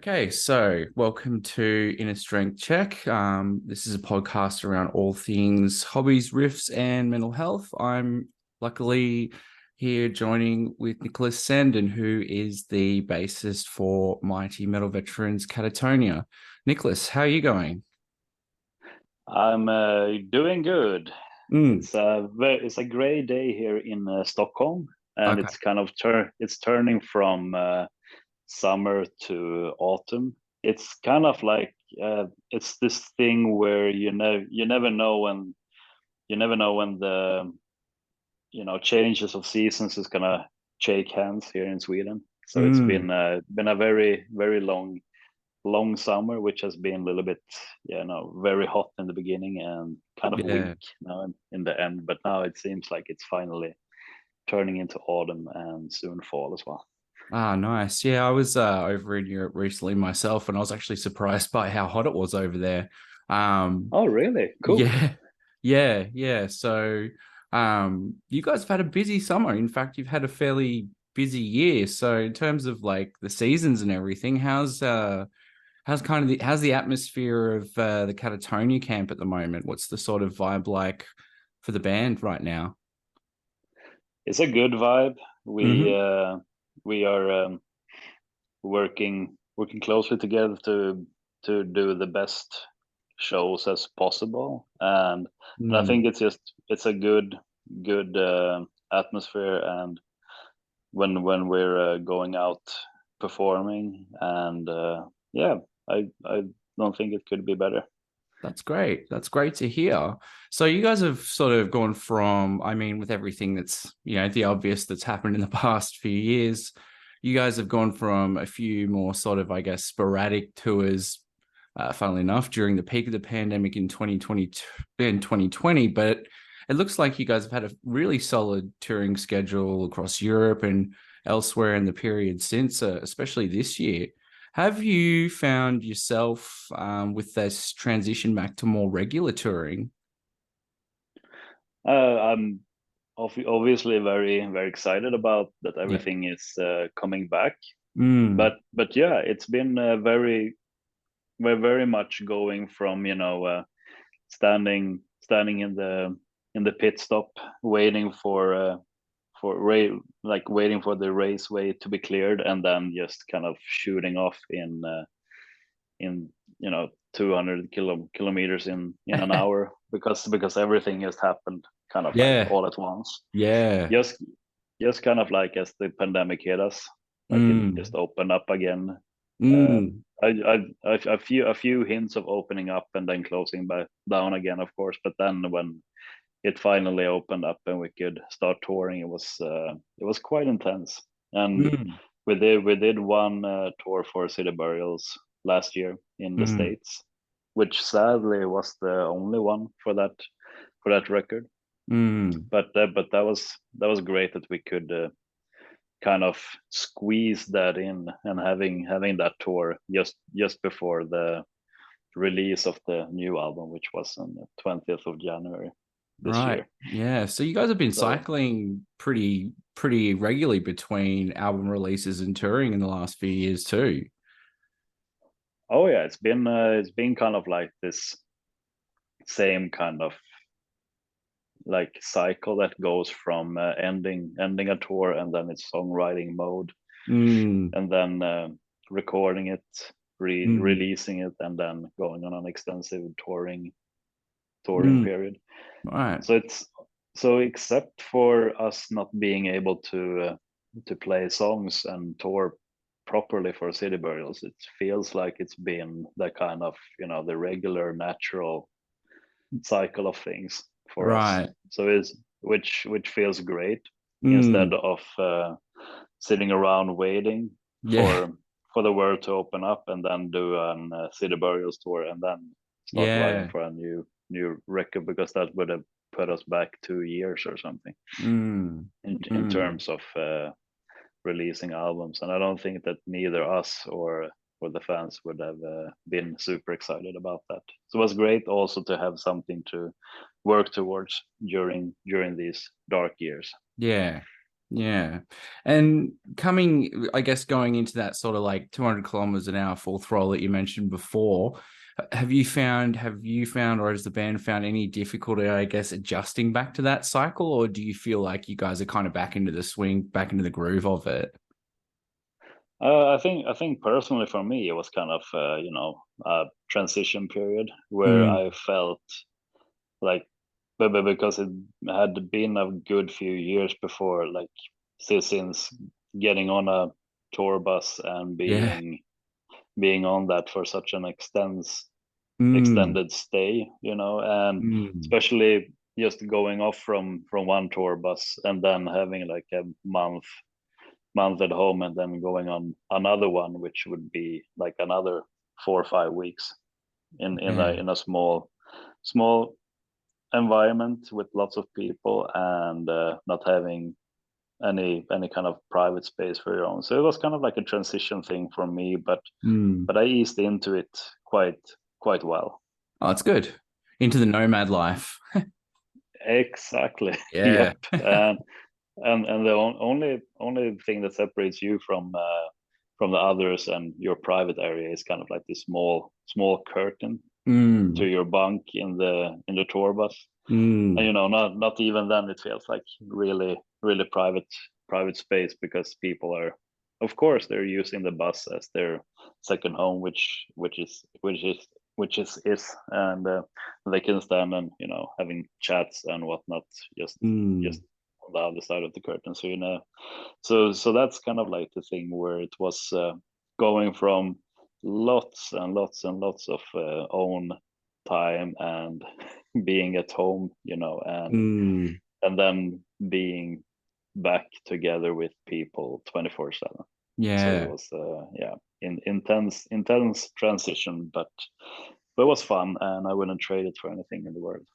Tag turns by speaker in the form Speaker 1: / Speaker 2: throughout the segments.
Speaker 1: Okay, so welcome to Inner Strength Check. This is a podcast around all things hobbies, riffs, and mental health. I'm luckily here joining with Niklas Sandin, who is the bassist for Mighty Metal Veterans Katatonia. Niklas, how are you going?
Speaker 2: I'm doing good.
Speaker 1: Mm,
Speaker 2: It's a gray day here in Stockholm, and
Speaker 1: okay.
Speaker 2: it's kind of it's turning from summer to autumn. It's kind of like it's this thing where you never know when the changes of seasons is gonna shake hands here in Sweden. So it's
Speaker 1: Mm,
Speaker 2: been a very long summer, which has been a little bit, very hot in the beginning and kind of weak
Speaker 1: yeah.
Speaker 2: now in the end. But now it seems like it's finally turning into autumn and soon fall as well.
Speaker 1: Ah, nice. Yeah, I was over in Europe recently myself, and I was actually surprised by how hot it was over there. Um,
Speaker 2: Oh, really? Cool.
Speaker 1: Yeah, yeah. So, you guys have had a busy summer. In fact, you've had a fairly busy year. So, in terms of like the seasons and everything, how's the atmosphere of the Catatonia camp at the moment? What's the sort of vibe like for the band right now?
Speaker 2: It's a good vibe. We
Speaker 1: Mm-hmm.
Speaker 2: uh, we are working closely together to do the best shows as possible, and I
Speaker 1: Mm.
Speaker 2: think it's a good atmosphere and when we're going out performing and yeah, I don't think it could be better.
Speaker 1: That's great. That's great to hear. So you guys have sort of gone from, I mean, with everything that's, the obvious that's happened in the past few years, you guys have gone from a few more sort of, I guess, sporadic tours, funnily enough, during the peak of the pandemic in 2022 in 2020. But it looks like you guys have had a really solid touring schedule across Europe and elsewhere in the period since, especially this year. Have you found yourself with this transition back to more regular touring?
Speaker 2: I'm obviously very excited about that
Speaker 1: Yeah.
Speaker 2: everything is coming back,
Speaker 1: Mm,
Speaker 2: but yeah, it's been we're very much going from standing in the pit stop waiting waiting for the raceway to be cleared and then just kind of shooting off in 200 kilometers in an hour because everything just happened kind of like
Speaker 1: yeah,
Speaker 2: all at once,
Speaker 1: yeah.
Speaker 2: just just kind of like as the pandemic hit us, like it
Speaker 1: Mm,
Speaker 2: just opened up again.
Speaker 1: mm,
Speaker 2: A few hints of opening up and then closing back down again, of course, but then when it finally opened up and we could start touring, it was quite intense. And
Speaker 1: mm,
Speaker 2: we did one tour for City Burials last year in the
Speaker 1: mm,
Speaker 2: States, which sadly was the only one for that record.
Speaker 1: mm.
Speaker 2: But that was great that we could kind of squeeze that in and having that tour just before the release of the new album, which was on the 20th of January this
Speaker 1: Right.
Speaker 2: year.
Speaker 1: Yeah. So you guys have been
Speaker 2: So,
Speaker 1: cycling pretty regularly between album releases and touring in the last few years too.
Speaker 2: oh yeah, it's been kind of like this same kind of like cycle that goes from ending a tour and then it's songwriting mode
Speaker 1: Mm,
Speaker 2: and then recording it,
Speaker 1: mm,
Speaker 2: releasing it, and then going on an extensive touring
Speaker 1: mm.
Speaker 2: period.
Speaker 1: Right.
Speaker 2: So it's so except for us not being able to play songs and tour properly for City Burials, it feels like it's been the kind of the regular natural cycle of things for us.
Speaker 1: Right.
Speaker 2: So it's which feels great instead
Speaker 1: Mm,
Speaker 2: of sitting around waiting
Speaker 1: yeah.
Speaker 2: for for the world to open up and then do an City Burials tour and then start writing
Speaker 1: Yeah.
Speaker 2: for a new record, because that would have put us back 2 years or something
Speaker 1: Mm,
Speaker 2: in
Speaker 1: mm.
Speaker 2: terms of releasing albums. And I don't think that neither us or the fans would have been super excited about that. So it was great also to have something to work towards during these dark years.
Speaker 1: Yeah. Yeah. And coming, I guess, going into that sort of like 200 kilometers an hour full throttle that you mentioned before, have you found, or has the band found any difficulty, I guess, adjusting back to that cycle? Or do you feel like you guys are kind of back into the swing, back into the groove of it?
Speaker 2: I think personally for me it was kind of a transition period where
Speaker 1: Mm,
Speaker 2: I felt like, but because it had been a good few years before, like since getting on a tour bus and
Speaker 1: yeah.
Speaker 2: being on that for such an
Speaker 1: Mm,
Speaker 2: extended stay, and
Speaker 1: mm,
Speaker 2: especially just going off from one tour bus and then having like a month at home and then going on another one, which would be like another 4 or 5 weeks
Speaker 1: yeah.
Speaker 2: in a small environment with lots of people and not having any kind of private space for your own. So it was kind of like a transition thing for me,
Speaker 1: Mm.
Speaker 2: but I eased into it quite well.
Speaker 1: Oh, it's good. Into the nomad life.
Speaker 2: Exactly.
Speaker 1: Yeah.
Speaker 2: Yep. And the only thing that separates you from the others and your private area is kind of like this small curtain to
Speaker 1: Mm,
Speaker 2: your bunk in the tour bus. And
Speaker 1: mm,
Speaker 2: not even then it feels like really private space, because people are, of course, they're using the bus as their second home, which is and they can stand and having chats and whatnot, just
Speaker 1: mm.
Speaker 2: on the other side of the curtain. So so that's kind of like the thing where it was going from lots and lots and lots of own time and being at home,
Speaker 1: Mm,
Speaker 2: and then being back together with people 24/7. So it
Speaker 1: yeah,
Speaker 2: was yeah, intense transition, but it was fun, and I wouldn't trade it for anything in the world.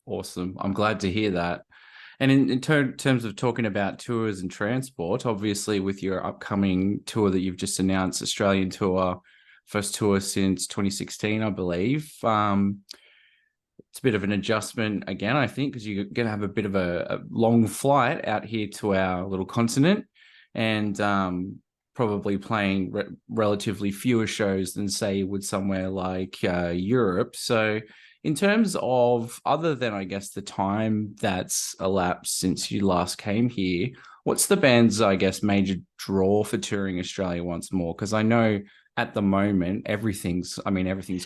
Speaker 1: awesome. I'm glad to hear that. And in terms of talking about tours and transport, obviously with your upcoming tour that you've just announced, Australian tour, first tour since 2016, I believe. It's a bit of an adjustment again, I think, because you're going to have a bit of a long flight out here to our little continent, and probably playing relatively fewer shows than, say, you would somewhere like Europe. So, in terms of other than, I guess, the time that's elapsed since you last came here, what's the band's, I guess, major draw for touring Australia once more? Because I know at the moment everything's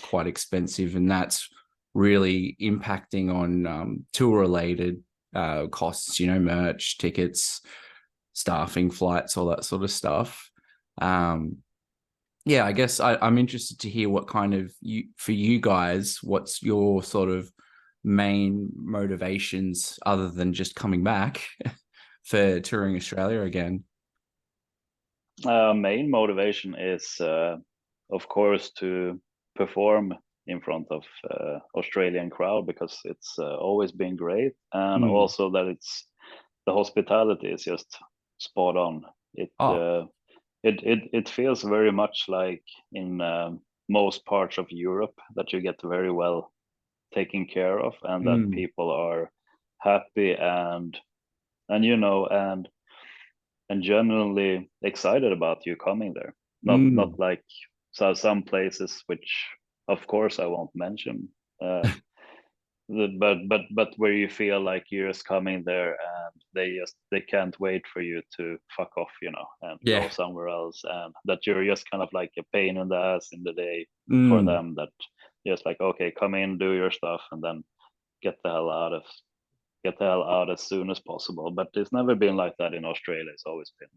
Speaker 1: quite expensive, and that's really impacting on tour related costs, merch, tickets, staffing, flights, all that sort of stuff. Um, yeah, I guess I'm interested to hear what kind of for you guys, what's your sort of main motivations other than just coming back for touring Australia again?
Speaker 2: Main motivation is, of course, to perform in front of Australian crowd, because it's always been great, and
Speaker 1: Mm.
Speaker 2: also that it's the hospitality is just spot on. It
Speaker 1: Oh,
Speaker 2: uh, it feels very much like in most parts of Europe that you get very well taken care of, and that
Speaker 1: mm,
Speaker 2: people are happy and genuinely excited about you coming there. Not
Speaker 1: mm.
Speaker 2: like some places which, of course, I won't mention. Uh, but where you feel like you're just coming there and they can't wait for you to fuck off, and go
Speaker 1: Yeah.
Speaker 2: somewhere else, and that you're just kind of like a pain in the ass in the day for
Speaker 1: Mm.
Speaker 2: them. That just like, okay, come in, do your stuff, and then get the hell out of get the hell out as soon as possible. But it's never been like that in Australia. It's always been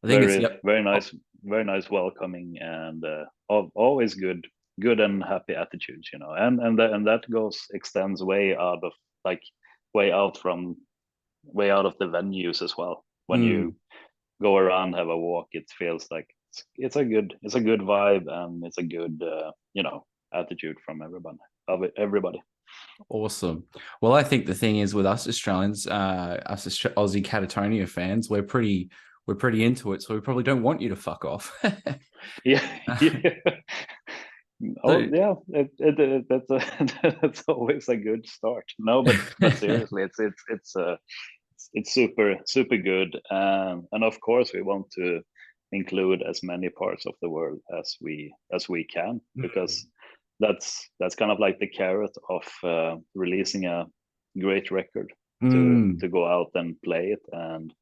Speaker 1: I think it's
Speaker 2: very
Speaker 1: yep.
Speaker 2: very nice welcoming, and always good and happy attitudes, and that extends like way out from way out of the venues as well. When
Speaker 1: Mm.
Speaker 2: you go around, have a walk, it feels like it's a good vibe, and it's a good attitude from everybody.
Speaker 1: Awesome. Well, I think the thing is with us Australians, Aussie Katatonia fans, we're pretty into it, so we probably don't want you to fuck off.
Speaker 2: Yeah. Yeah. Oh
Speaker 1: So,
Speaker 2: yeah, that's a, that's always a good start. No, but seriously, it's it's super good, and of course we want to include as many parts of the world as we can, because that's kind of like the carrot of releasing a great record, to go out and play it, and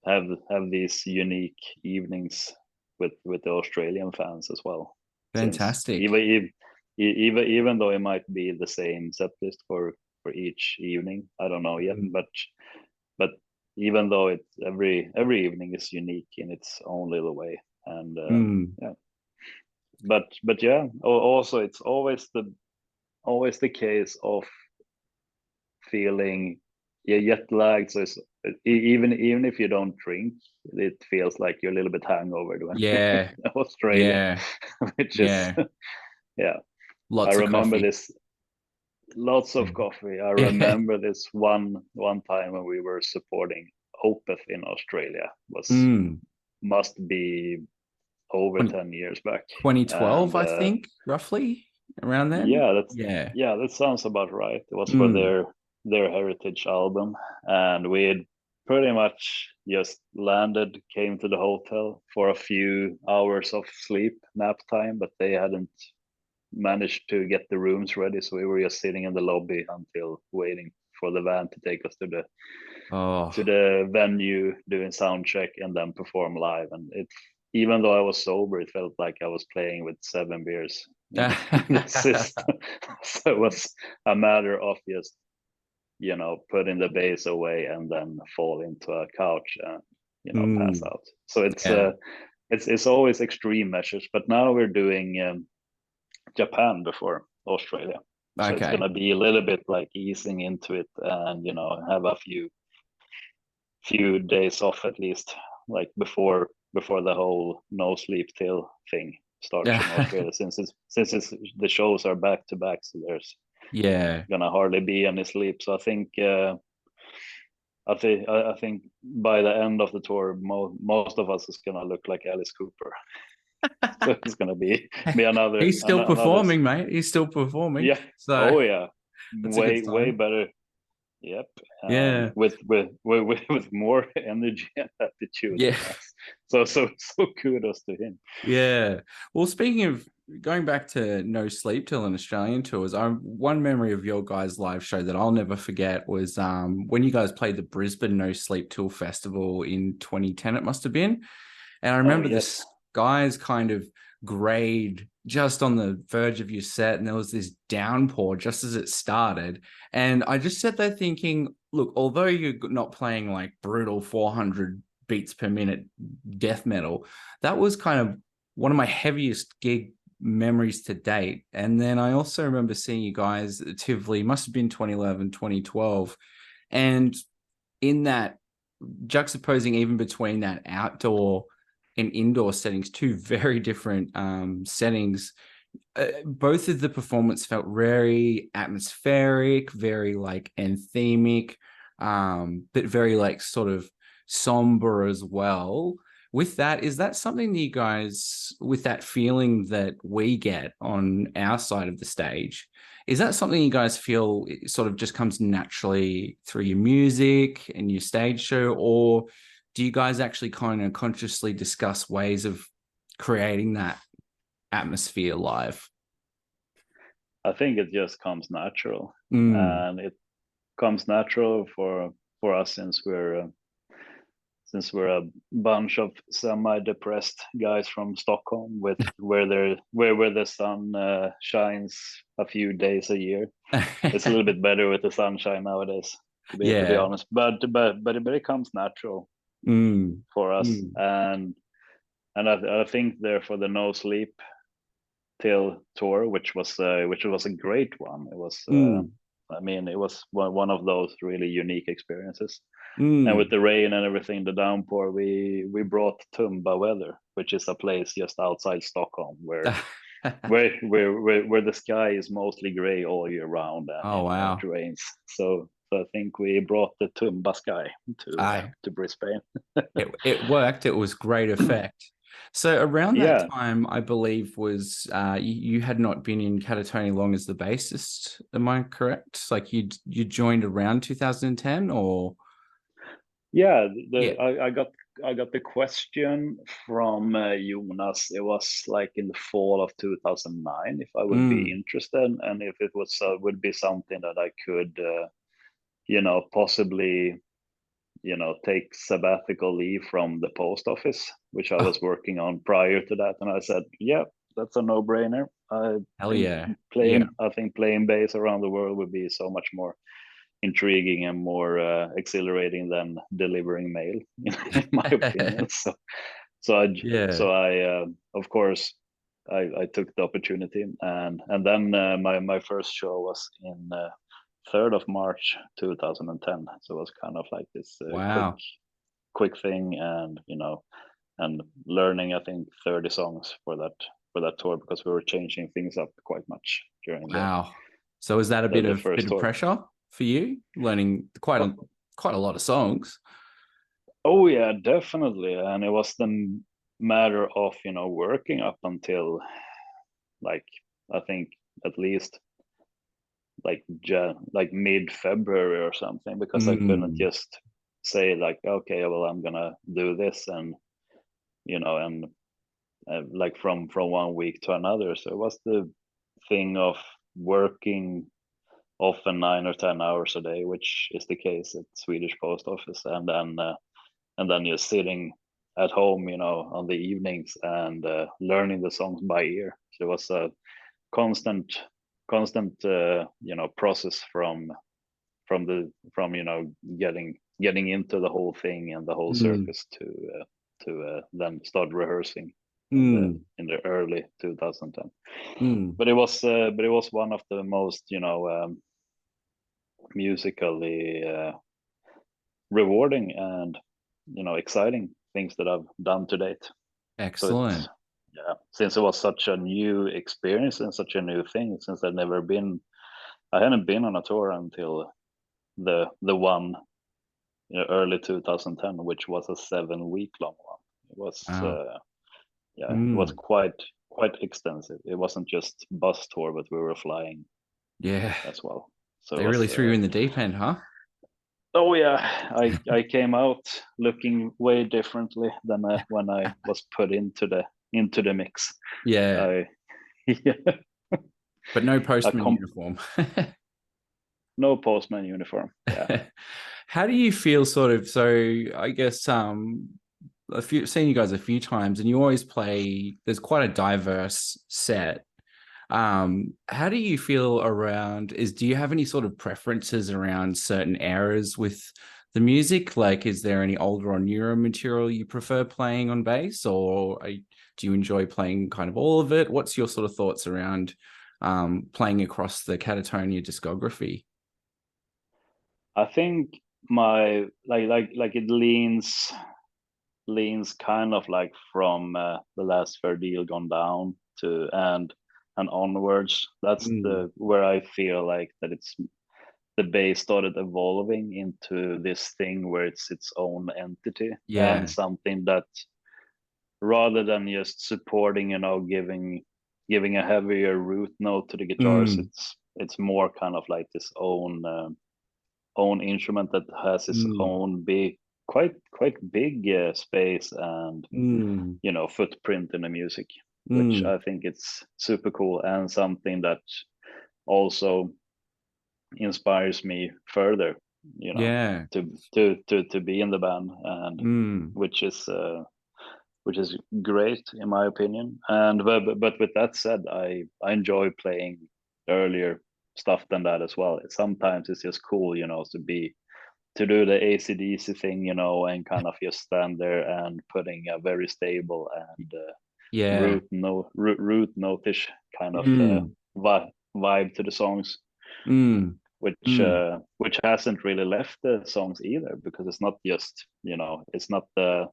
Speaker 2: have these unique evenings with the Australian fans as well. Since
Speaker 1: Fantastic.
Speaker 2: even though it might be the same set list for each evening, I don't know yet, but even though it's every evening is unique in its own little way, and yeah, but yeah, also it's always the case of feeling jet lagged. So it's, even if you don't drink, it feels like you're a little bit hangover when
Speaker 1: Yeah.
Speaker 2: Australia,
Speaker 1: Yeah.
Speaker 2: which is
Speaker 1: Yeah.
Speaker 2: yeah. I
Speaker 1: Lots of
Speaker 2: remember
Speaker 1: coffee.
Speaker 2: this. Lots of coffee. I remember this one time when we were supporting Opeth in Australia. Must be over 10 years back.
Speaker 1: 2012,
Speaker 2: And
Speaker 1: I think, roughly around then.
Speaker 2: yeah,
Speaker 1: Yeah.
Speaker 2: that sounds about right. It was for their heritage album, and we had pretty much just landed, came to the hotel for a few hours of sleep, nap time, but they hadn't managed to get the rooms ready, so we were just sitting in the lobby until waiting for the van to take us to the venue, doing sound check, and then perform live. And it, even though I was sober, it felt like I was playing with 7 beers in the system. So it was a matter of just putting the bass away and then fall into a couch and pass out. So it's always extreme measures, but now we're doing Japan before Australia. So it's
Speaker 1: Okay.
Speaker 2: gonna be a little bit like easing into it, and have a few days off at least, like before the whole no sleep till thing starts in Australia, since the shows are back to back, so there's gonna hardly be any sleep. So I think by the end of the tour, most of us is gonna look like Alice Cooper. So it's gonna be another.
Speaker 1: He's still performing, mate. He's still performing.
Speaker 2: Yeah.
Speaker 1: So
Speaker 2: Oh yeah.
Speaker 1: that's a good
Speaker 2: Way
Speaker 1: sign.
Speaker 2: better. Yep.
Speaker 1: Yeah.
Speaker 2: With more energy and attitude
Speaker 1: Yeah.
Speaker 2: than us. So kudos to him.
Speaker 1: Yeah. Well, speaking of going back to No Sleep Till and Australian tours, one memory of your guys' live show that I'll never forget was when you guys played the Brisbane No Sleep Till Festival in 2010, it must have been. And I remember this guy's kind of grade just on the verge of your set, and there was this downpour just as it started. And I just sat there thinking, look, although you're not playing like brutal 400 beats per minute death metal, that was kind of one of my heaviest gig memories to date. And then I also remember seeing you guys at Tivoli, must have been 2011, 2012. And in that, juxtaposing even between that outdoor and indoor settings, two very different settings, both of the performance felt very atmospheric, very like anthemic, but very like sort of somber as well. With that, is that something that you guys, with that feeling that we get on our side of the stage, is that something you guys feel it sort of just comes naturally through your music and your stage show, or do you guys actually kind of consciously discuss ways of creating that atmosphere live?
Speaker 2: I think it just comes natural, and it comes natural for us since we're a bunch of semi-depressed guys from Stockholm, with where the sun shines a few days a year. It's a little bit better with the sunshine nowadays, to be honest. But it comes natural for us, and I think there for the No Sleep Till tour, which was a great one. It was. I mean, it was one of those really unique experiences. And with the rain and everything, the downpour, we brought Tumba Weather, which is a place just outside Stockholm where the sky is mostly gray all year round, and
Speaker 1: Oh wow.
Speaker 2: it rains. So I think we brought the Tumba sky to Brisbane.
Speaker 1: It worked. It was great effect. So around that time, I believe was you had not been in Katatonia long as the bassist. Am I correct? Like you joined around 2010, or
Speaker 2: Yeah,
Speaker 1: Yeah.
Speaker 2: I got the question from Jonas. It was like in the fall of 2009 if I would be
Speaker 1: Mm.
Speaker 2: interested, and if it was would be something that I could, you know, possibly, you know, take sabbatical leave from the post office, which I
Speaker 1: Oh,
Speaker 2: was working on prior to that. And I said, yeah, that's a no-brainer.
Speaker 1: hell yeah. Yeah.
Speaker 2: I think playing bass around the world would be so much more intriguing and more exhilarating than delivering mail, in my opinion.
Speaker 1: Yeah.
Speaker 2: So I of course I took the opportunity, and then my first show was in 3rd of March 2010. So it was kind of like this
Speaker 1: Wow.
Speaker 2: quick thing, and you know, and learning I think 30 songs for that tour, because we were changing things up quite much during
Speaker 1: Wow. So is that a
Speaker 2: the
Speaker 1: bit
Speaker 2: first
Speaker 1: of
Speaker 2: tour.
Speaker 1: pressure for you, learning quite a lot of songs?
Speaker 2: Oh yeah, definitely. And it was the matter of, you know, working up until like I think at least like mid-February or something, because I couldn't
Speaker 1: Mm.
Speaker 2: just say like, okay, well, I'm gonna do this, and you know, and like from one week to another. So it was the thing of working often 9 or 10 hours a day, which is the case at Swedish Post Office, and then you're sitting at home, you know, on the evenings and learning the songs by ear. So it was a constant, constant, you know, process from you know getting into the whole thing and the whole
Speaker 1: Mm.
Speaker 2: circus to then start rehearsing
Speaker 1: Mm.
Speaker 2: in the early 2010.
Speaker 1: Mm.
Speaker 2: But it was one of the most, you know, musically rewarding and, you know, exciting things that I've done to date. So it's,
Speaker 1: Excellent.
Speaker 2: yeah, since it was such a new experience and such a new thing, since I hadn't been on a tour until the one, you know, early 2010, which was a 7 week long one. It was
Speaker 1: Wow.
Speaker 2: yeah, it was
Speaker 1: Mm.
Speaker 2: quite extensive. It wasn't just bus tour, but we were flying
Speaker 1: Yeah.
Speaker 2: as well. So it
Speaker 1: They really
Speaker 2: was
Speaker 1: threw you in the deep end, huh?
Speaker 2: oh yeah, I came out looking way differently than when I was put into the mix.
Speaker 1: Yeah.
Speaker 2: I yeah,
Speaker 1: But no
Speaker 2: a
Speaker 1: postman uniform.
Speaker 2: no postman uniform. Yeah.
Speaker 1: How do you feel sort of, so I guess seen you guys a few times and you always play, there's quite a diverse set. How do you feel around, do you have any sort of preferences around certain eras with the music? Like, is there any older or newer material you prefer playing on bass, or do you enjoy playing kind of all of it? What's your sort of thoughts around playing across the Katatonia discography?
Speaker 2: I think my like it leans kind of like from the last fair deal gone down to and onwards. That's
Speaker 1: Mm,
Speaker 2: the where I feel like that it's the bass started evolving into this thing where it's its own entity,
Speaker 1: yeah.
Speaker 2: and something that rather than just supporting, you know, giving a heavier root note to the guitars,
Speaker 1: Mm,
Speaker 2: it's more kind of like this own instrument that has its
Speaker 1: mm,
Speaker 2: own big, quite big space and,
Speaker 1: mm,
Speaker 2: you know, footprint in the music, which
Speaker 1: mm.
Speaker 2: I think it's super cool, and something that also inspires me further, you know,
Speaker 1: Yeah.
Speaker 2: to be in the band, and
Speaker 1: Mm,
Speaker 2: which is which is great in my opinion. And but with that said, I enjoy playing earlier stuff than that as well. Sometimes it's just cool, you know, to do the ACDC thing, you know, and kind of just stand there and putting a very stable and
Speaker 1: yeah.
Speaker 2: root notish kind of
Speaker 1: Mm,
Speaker 2: vibe to the songs,
Speaker 1: mm, mm,
Speaker 2: which hasn't really left the songs either, because it's not just, you know, it's not the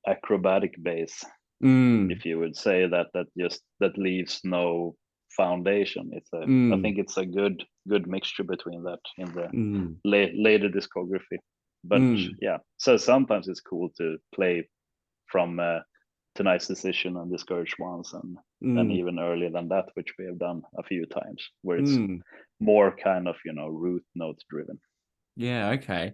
Speaker 2: acrobatic bass,
Speaker 1: mm,
Speaker 2: if you would say that, that leaves no foundation. I
Speaker 1: mm,
Speaker 2: think it's a good mixture between that in the
Speaker 1: mm,
Speaker 2: later discography. But
Speaker 1: mm,
Speaker 2: yeah, so sometimes it's cool to play from Tonight's Decision and Discouraged Ones, and
Speaker 1: mm,
Speaker 2: even earlier than that, which we have done a few times, where it's
Speaker 1: mm.
Speaker 2: more kind of, you know, root note driven.
Speaker 1: Yeah, okay.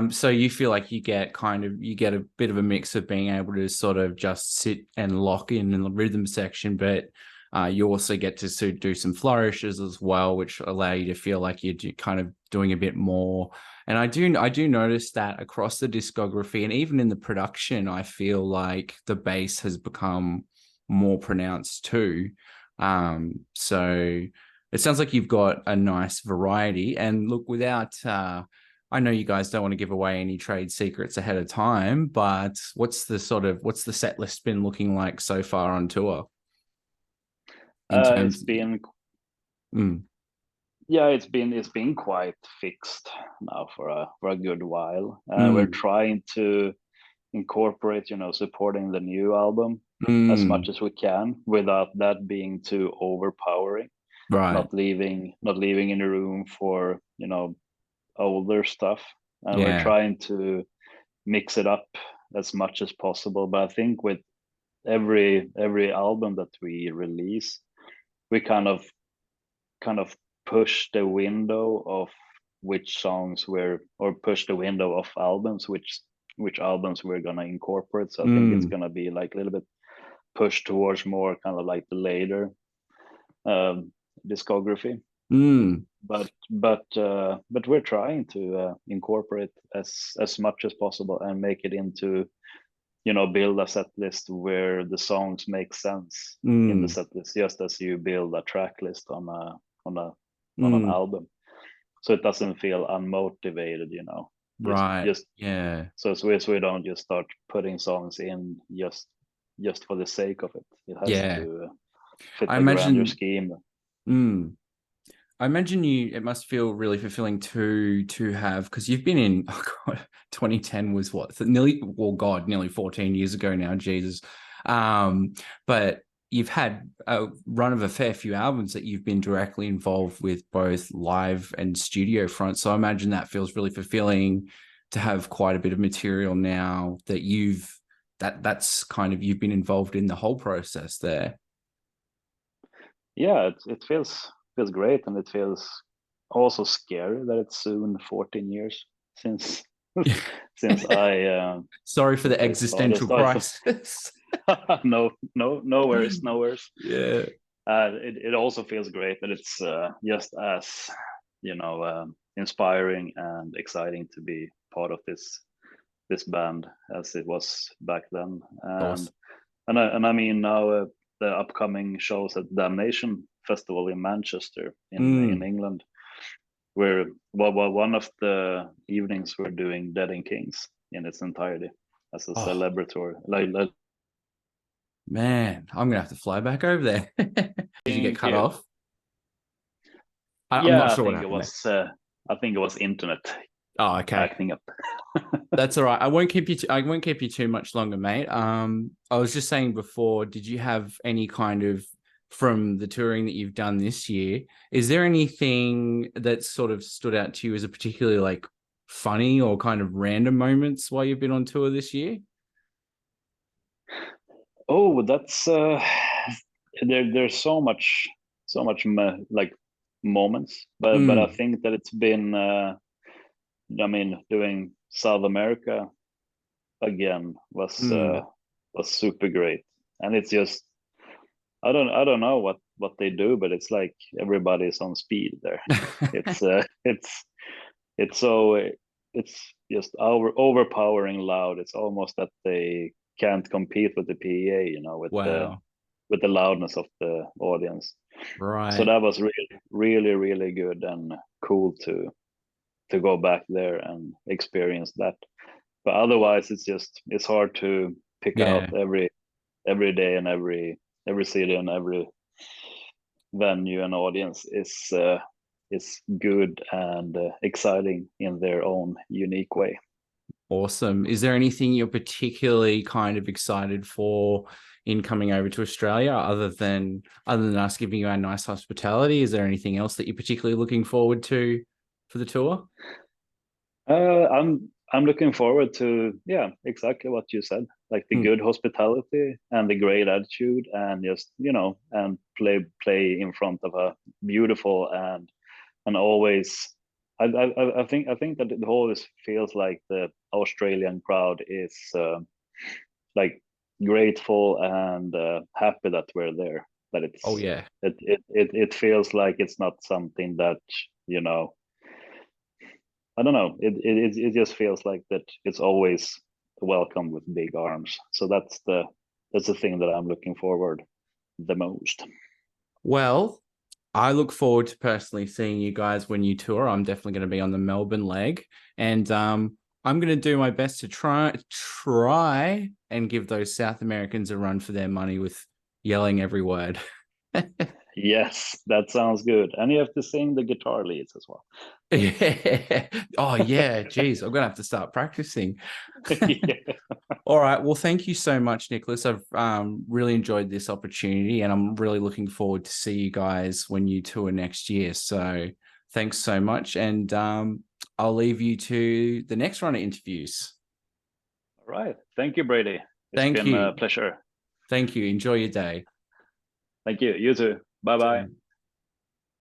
Speaker 1: So you feel like you get a bit of a mix of being able to sort of just sit and lock in the rhythm section, but you also get to do some flourishes as well, which allow you to feel like you're kind of doing a bit more. And I do notice that across the discography and even in the production, I feel like the bass has become more pronounced too. So it sounds like you've got a nice variety. And look, without I know you guys don't want to give away any trade secrets ahead of time, but what's the set list been looking like so far on tour in
Speaker 2: It's
Speaker 1: terms?
Speaker 2: been
Speaker 1: Mm,
Speaker 2: Yeah, it's been quite fixed now for a good while. We're
Speaker 1: mm,
Speaker 2: trying to incorporate, supporting the new album as much
Speaker 1: mm,
Speaker 2: as we can without that being too overpowering.
Speaker 1: right.
Speaker 2: Not leaving any room for, older stuff. And we're
Speaker 1: Yeah.
Speaker 2: trying to mix it up as much as possible. But I think with every album that we release, we kind of push the window of which songs we're or push the window of albums which albums we're gonna incorporate. So I think it's
Speaker 1: Mm,
Speaker 2: gonna be like a little bit pushed towards more kind of like the later discography.
Speaker 1: mm,
Speaker 2: But we're trying to incorporate as much as possible and make it into, build a set list where the songs make sense in the
Speaker 1: mm,
Speaker 2: set list, just as you build a track list on a on an
Speaker 1: mm,
Speaker 2: album, so it doesn't feel unmotivated, just
Speaker 1: right.
Speaker 2: just
Speaker 1: Yeah.
Speaker 2: so we don't just start putting songs in just for the sake of it. It has
Speaker 1: Yeah.
Speaker 2: to fit
Speaker 1: I
Speaker 2: the grander
Speaker 1: imagine.
Speaker 2: scheme.
Speaker 1: Mm, I imagine it must feel really fulfilling to have, because you've been in, oh God, 2010 was what, nearly 14 years ago now, Jesus. But you've had a run of a fair few albums that you've been directly involved with, both live and studio front. So I imagine that feels really fulfilling to have quite a bit of material now that that's kind of, you've been involved in the whole process there.
Speaker 2: Yeah, it feels great, and it feels also scary that it's soon 14 years since since I
Speaker 1: Sorry for
Speaker 2: since
Speaker 1: the
Speaker 2: I started.
Speaker 1: existential crisis.
Speaker 2: No worries, no worries.
Speaker 1: Yeah.
Speaker 2: It also feels great that it's just as, inspiring and exciting to be part of this band as it was back then.
Speaker 1: Awesome.
Speaker 2: And I mean now, the upcoming shows at Damnation Festival in Manchester in
Speaker 1: Mm.
Speaker 2: England, where one of the evenings we're doing Dead and Kings in its entirety as a
Speaker 1: Oh,
Speaker 2: celebratory. Like
Speaker 1: man, I'm gonna have to fly back over there. Did you get
Speaker 2: thank
Speaker 1: cut
Speaker 2: you.
Speaker 1: off? I'm not
Speaker 2: Yeah,
Speaker 1: sure what happened there.
Speaker 2: I think it was internet
Speaker 1: Oh, okay.
Speaker 2: acting up.
Speaker 1: That's all right. I won't keep you too much longer, mate. I was just saying before, did you have any kind of, from the touring that you've done this year, is there anything that sort of stood out to you as a particularly like funny or kind of random moments while you've been on tour this year?
Speaker 2: Oh, that's there's so much like moments, but I
Speaker 1: Mm,
Speaker 2: think that it's been I mean, doing South America again
Speaker 1: mm.
Speaker 2: was super great. And it's just, I don't know what they do, but it's like everybody's on speed there. It's it's so it's just overpowering loud. It's almost that they can't compete with the PEA,
Speaker 1: Wow.
Speaker 2: with the loudness of the audience. So
Speaker 1: Right.
Speaker 2: that was really really really good and cool to go back there and experience that. But otherwise, it's hard to pick out
Speaker 1: Yeah.
Speaker 2: every day, and every city and every venue and audience is good and exciting in their own unique way.
Speaker 1: Awesome. Is there anything you're particularly kind of excited for in coming over to Australia, other than us giving you our nice hospitality? Is there anything else that you're particularly looking forward to for the tour?
Speaker 2: I'm looking forward to, yeah, exactly what you said, like the
Speaker 1: Mm,
Speaker 2: good hospitality and the great attitude, and just, and play in front of a beautiful and always I think that it always feels like the Australian crowd is like grateful and happy that we're there. That
Speaker 1: Oh
Speaker 2: it's
Speaker 1: yeah.
Speaker 2: it feels like it's not something that, you know, I don't know. It just feels like that it's always welcomed with big arms. So that's the thing that I'm looking forward the most.
Speaker 1: Well, I look forward to personally seeing you guys when you tour. I'm definitely going to be on the Melbourne leg, and I'm going to do my best to try and give those South Americans a run for their money with yelling every word.
Speaker 2: Yes, that sounds good. And you have to sing the guitar leads as well.
Speaker 1: Yeah. Oh yeah, geez, I'm gonna have to start practicing.
Speaker 2: Yeah.
Speaker 1: All right. Well, thank you so much, Nicholas. I've really enjoyed this opportunity, and I'm really looking forward to see you guys when you tour next year. So thanks so much, and I'll leave you to the next round of interviews.
Speaker 2: All right. Thank you, Brady. It's
Speaker 1: Thank
Speaker 2: been a
Speaker 1: you.
Speaker 2: pleasure.
Speaker 1: Thank you. Enjoy your day.
Speaker 2: Thank you. You too. Bye bye.